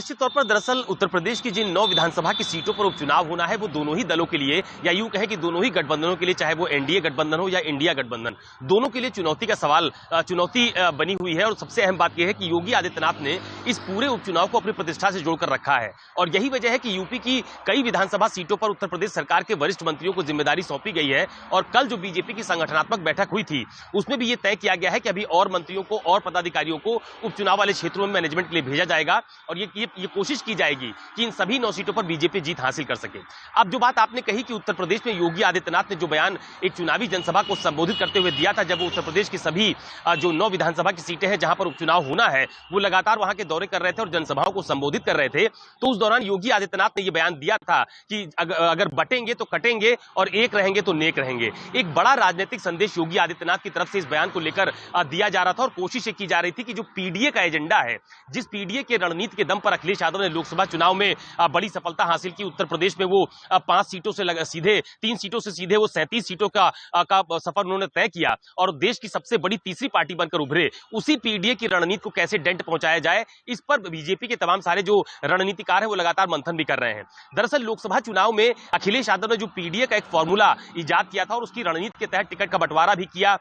निश्चित तौर पर दरअसल उत्तर प्रदेश की जिन 9 विधानसभा की सीटों पर उपचुनाव होना है वो दोनों ही दलों के लिए या यूं कहें कि दोनों ही गठबंधनों के लिए, चाहे वो एनडीए गठबंधन हो या इंडिया गठबंधन, दोनों के लिए चुनौती का सवाल चुनौती बनी हुई है। और सबसे अहम बात यह है कि योगी आदित्यनाथ ने इस पूरे उपचुनाव को अपनी प्रतिष्ठा से जोड़कर रखा है और यही वजह है कि यूपी की कई विधानसभा सीटों पर उत्तर प्रदेश सरकार के वरिष्ठ मंत्रियों को जिम्मेदारी सौंपी गई है। और कल जो बीजेपी की संगठनात्मक बैठक हुई थी उसमें भी यह तय किया गया है कि अभी और मंत्रियों को और पदाधिकारियों को उपचुनाव वाले क्षेत्रों में मैनेजमेंट के लिए भेजा जाएगा और ये कोशिश की जाएगी कि इन सभी 9 सीटों पर बीजेपी जीत हासिल कर सके। अब जो बात आपने कही कि उत्तर प्रदेश में योगी आदित्यनाथ ने जो बयान एक चुनावी जनसभा को संबोधित करते हुए दिया था, जब वो उत्तर प्रदेश की सभी जो 9 विधानसभा की सीटें हैं जहां पर उपचुनाव होना है वो लगातार वहां के दौरे कर रहे थे और जनसभाओं को संबोधित कर रहे थे, तो उस दौरान योगी आदित्यनाथ ने यह बयान दिया था कि अगर बटेंगे तो कटेंगे और एक रहेंगे तो नेक रहेंगे। एक बड़ा राजनीतिक संदेश योगी आदित्यनाथ की तरफ से इस बयान को लेकर दिया जा रहा था और कोशिश की जा रही थी कि जो पीडीए का एजेंडा है, जिस पीडीए के रणनीति के दम पर अखिलेश यादव ने लोकसभा चुनाव में बड़ी सफलता हासिल की, उत्तर प्रदेश में वो 5 सीटों से सीधे 3 सीटों से सीधे वो 37 सीटों का सफर उन्होंने तय किया और देश की सबसे बड़ी तीसरी पार्टी बनकर उभरे। उसी पीडीए की रणनीति को कैसे डेंट पहुंचाया जाए, इस पर बीजेपी के तमाम सारे जो रणनीतिकार है वो लगातार मंथन भी कर रहे हैं। दरअसल लोकसभा चुनाव में अखिलेश यादव ने जो पीडीए का एक फॉर्मूला इजाद किया था और उसकी रणनीति के तहत टिकट का बंटवारा भी किया,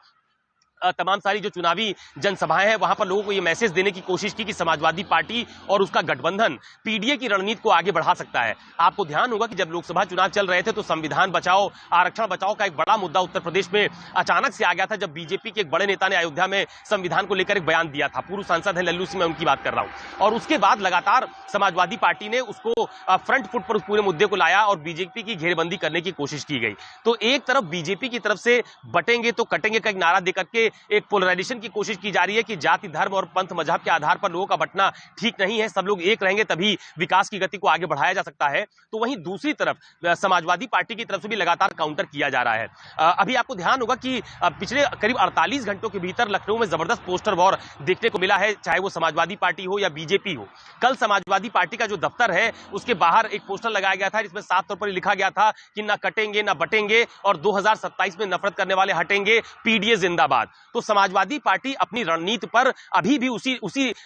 तमाम सारी जो चुनावी जनसभाएं हैं वहां पर लोगों को यह मैसेज देने की कोशिश की कि समाजवादी पार्टी और उसका गठबंधन पीडीए की रणनीति को आगे बढ़ा सकता है। आपको ध्यान होगा कि जब लोकसभा चुनाव चल रहे थे तो संविधान बचाओ, आरक्षण बचाओ का एक बड़ा मुद्दा उत्तर प्रदेश में अचानक से आ गया था, जब बीजेपी के एक बड़े नेता ने अयोध्या में संविधान को लेकर एक बयान दिया था। पूर्व सांसद है लल्लू सिंह, मैं उनकी बात कर रहा हूं। और उसके बाद लगातार समाजवादी पार्टी ने उसको फ्रंट फुट पर उस पूरे मुद्दे को लाया और बीजेपी की घेरेबंदी करने की कोशिश की गई। तो एक तरफ बीजेपी की तरफ से बटेंगे तो कटेंगे का एक नारा देकर के एक पोलराइजेशन की कोशिश की जा रही है कि जाति, धर्म और पंथ मजहब के आधार पर लोगों का बंटना ठीक नहीं है, सब लोग एक रहेंगे तभी विकास की गति को आगे बढ़ाया जा सकता है। तो वहीं दूसरी तरफ समाजवादी पार्टी की तरफ से भी लगातार काउंटर किया जा रहा है। अभी आपको ध्यान होगा कि पिछले करीब 48 घंटों के भीतर लखनऊ में जबरदस्त पोस्टर वॉर देखने को मिला है, चाहे वो समाजवादी पार्टी हो या बीजेपी हो। कल समाजवादी पार्टी का जो दफ्तर है उसके बाहर एक पोस्टर लगाया गया था जिसमें साफ तौर पर लिखा गया था कि ना कटेंगे ना बटेंगे और 2027 में नफरत करने वाले हटेंगे, पीडीए जिंदाबाद। तो समाजवादी पार्टी अपनी रणनीति पर अभी भी उसी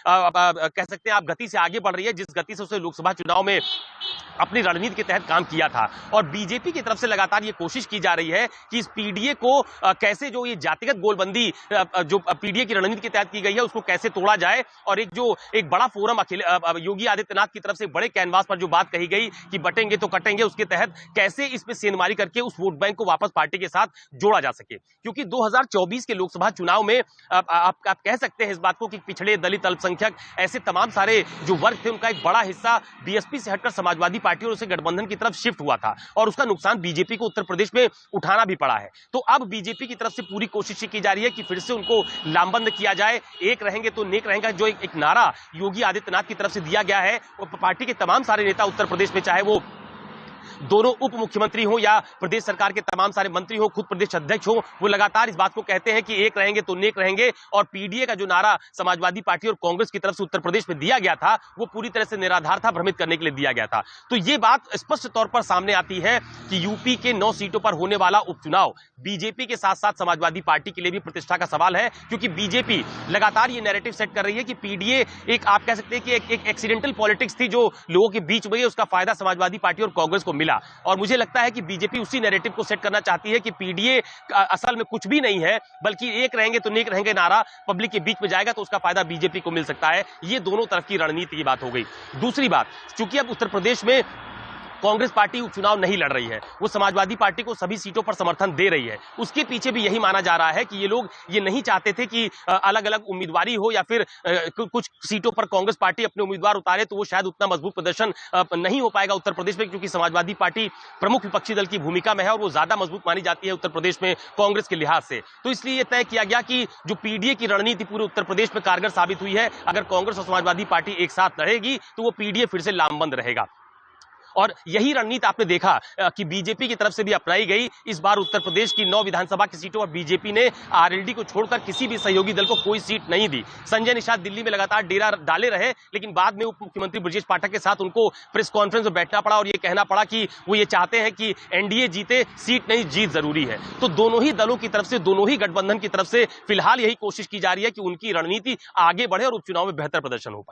कह सकते हैं आप गति से आगे बढ़ रही है जिस गति से उसे लोकसभा चुनाव में अपनी रणनीति के तहत काम किया था। और बीजेपी की तरफ से लगातार ये कोशिश की जा रही है कि इस पीडीए को कैसे जो ये जातिगत गोलबंदी जो पीडीए की रणनीति के तहत की गई है उसको कैसे तोड़ा जाए और एक बड़ा फोरम योगी आदित्यनाथ की तरफ से बड़े कैनवास पर जो बात कही गई कि बटेंगे तो कटेंगे, उसके तहत कैसे इसमें सेंधमारी करके उस वोट बैंक को वापस पार्टी के साथ जोड़ा जा सके। क्योंकि 2024 के लोकसभा चुनाव में आप कह सकते हैं इस बात को कि पिछड़े, दलित, अल्पसंख्यक, ऐसे तमाम सारे जो वर्ग थे उनका एक बड़ा हिस्सा बीएसपी से हटकर समाजवादी पार्टी और उसे गठबंधन की तरफ शिफ्ट हुआ था और उसका नुकसान बीजेपी को उत्तर प्रदेश में उठाना भी पड़ा है। तो अब बीजेपी की तरफ से पूरी कोशिश की जा रही है कि फिर से उनको लामबंद किया जाए, एक रहेंगे तो नेक रहेंगे, जो एक नारा योगी आदित्यनाथ की तरफ से दिया गया है। और पार्टी के तमाम सारे नेता उत्तर प्रदेश में, चाहे वो दोनों उप मुख्यमंत्री हो या प्रदेश सरकार के तमाम सारे मंत्री हो, खुद प्रदेश अध्यक्ष हो, वो लगातार इस बात को कहते हैं कि एक रहेंगे तो नेक रहेंगे। और पीडीए का जो नारा समाजवादी पार्टी और कांग्रेस की तरफ से उत्तर प्रदेश में दिया गया था वो पूरी तरह से निराधार था, भ्रमित करने के लिए दिया गया था। तो ये बात स्पष्ट तौर पर सामने आती है कि यूपी के 9 सीटों पर होने वाला उपचुनाव बीजेपी के साथ साथ समाजवादी पार्टी के लिए भी प्रतिष्ठा का सवाल है, क्योंकि बीजेपी लगातार ये नैरेटिव सेट कर रही है कि पीडीए एक, आप कह सकते हैं कि एक एक्सीडेंटल पॉलिटिक्स थी जो लोगों के बीच में, उसका फायदा समाजवादी पार्टी और कांग्रेस को मिला। और मुझे लगता है कि बीजेपी उसी नैरेटिव को सेट करना चाहती है कि पीडीए असल में कुछ भी नहीं है, बल्कि एक रहेंगे तो नेक रहेंगे नारा पब्लिक के बीच में जाएगा तो उसका फायदा बीजेपी को मिल सकता है। ये दोनों तरफ की रणनीति की बात हो गई। दूसरी बात, चूंकि अब उत्तर प्रदेश में कांग्रेस पार्टी उपचुनाव नहीं लड़ रही है, वो समाजवादी पार्टी को सभी सीटों पर समर्थन दे रही है। उसके पीछे भी यही माना जा रहा है कि ये लोग ये नहीं चाहते थे कि अलग अलग उम्मीदवारी हो या फिर कुछ सीटों पर कांग्रेस पार्टी अपने उम्मीदवार उतारे तो वो शायद उतना मजबूत प्रदर्शन नहीं हो पाएगा उत्तर प्रदेश में, क्योंकि समाजवादी पार्टी प्रमुख विपक्षी दल की भूमिका में है और वो ज्यादा मजबूत मानी जाती है उत्तर प्रदेश में कांग्रेस के लिहाज से। तो इसलिए यह तय किया गया कि जो पीडीए की रणनीति पूरे उत्तर प्रदेश में कारगर साबित हुई है, अगर कांग्रेस और समाजवादी पार्टी एक साथ लड़ेगी तो वो पीडीए फिर से लामबंद रहेगा। और यही रणनीति आपने देखा कि बीजेपी की तरफ से भी अपनाई गई। इस बार उत्तर प्रदेश की 9 विधानसभा की सीटों पर बीजेपी ने आरएलडी को छोड़कर किसी भी सहयोगी दल को कोई सीट नहीं दी। संजय निषाद दिल्ली में लगातार डेरा डाले रहे, लेकिन बाद में उप मुख्यमंत्री ब्रजेश पाठक के साथ उनको प्रेस कॉन्फ्रेंस में बैठना पड़ा और ये कहना पड़ा कि वो ये चाहते हैं कि एनडीए जीते, सीट नहीं, जीत जरूरी है। तो दोनों ही दलों की तरफ से, दोनों ही गठबंधन की तरफ से फिलहाल यही कोशिश की जा रही है कि उनकी रणनीति आगे बढ़े और उपचुनाव में बेहतर प्रदर्शन हो पाए।